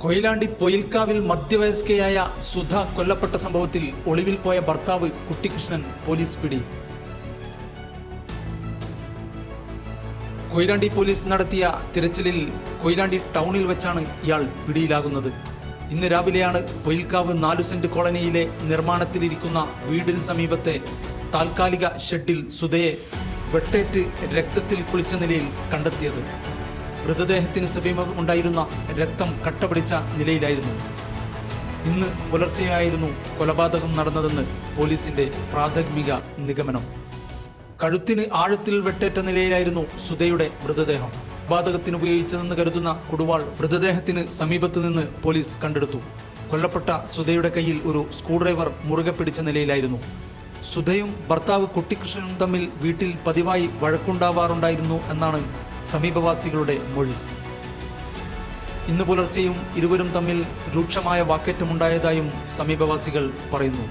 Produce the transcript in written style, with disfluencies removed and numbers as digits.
കൊയിലാണ്ടി പൊയിൽക്കാവിൽ മധ്യവയസ്കയായ സുധ കൊല്ലപ്പെട്ട സംഭവത്തിൽ ഒളിവിൽ പോയ ഭർത്താവ് കുട്ടിക്കൃഷ്ണൻ പോലീസ് പിടി. കൊയിലാണ്ടി പോലീസ് നടത്തിയ തിരച്ചിലിൽ കൊയിലാണ്ടി ടൗണിൽ വെച്ചാണ് ഇയാൾ പിടിയിലാകുന്നത്. ഇന്ന് രാവിലെയാണ് പൊയിൽക്കാവ് 4 സെന്റ് കോളനിയിലെ നിർമ്മാണത്തിലിരിക്കുന്ന വീടിന് സമീപത്തെ താൽക്കാലിക ഷെഡിൽ സുധയെ വെട്ടേറ്റ് രക്തത്തിൽ കുളിച്ച നിലയിൽ കണ്ടെത്തിയത്. മൃതദേഹത്തിന് സമീപമുണ്ടായിരുന്ന രക്തം കട്ടപിടിച്ച നിലയിലായിരുന്നു. ഇന്ന് പുലർച്ചെയായിരുന്നു കൊലപാതകം നടന്നതെന്ന് പോലീസിന്റെ പ്രാഥമിക നിഗമനം. കഴുത്തിന് ആഴത്തിൽ വെട്ടേറ്റ നിലയിലായിരുന്നു സുധയുടെ മൃതദേഹം. കൊലപാതകത്തിന് ഉപയോഗിച്ചതെന്ന് കരുതുന്ന കൊടുവാൾ മൃതദേഹത്തിന് സമീപത്ത് നിന്ന് പോലീസ് കണ്ടെടുത്തു. കൊല്ലപ്പെട്ട സുധയുടെ കയ്യിൽ ഒരു സ്ക്രൂഡ്രൈവർ മുറുകെ പിടിച്ച നിലയിലായിരുന്നു. സുധയും ഭർത്താവ് കുട്ടിക്കൃഷ്ണനും തമ്മിൽ വീട്ടിൽ പതിവായി വഴക്കുണ്ടാവാറുണ്ടായിരുന്നു എന്നാണ് സമീപവാസികളുടെ മൊഴി. ഇന്ന് പുലർച്ചെയും ഇരുവരും തമ്മിൽ രൂക്ഷമായ വാക്കേറ്റമുണ്ടായതായും സമീപവാസികൾ പറയുന്നു.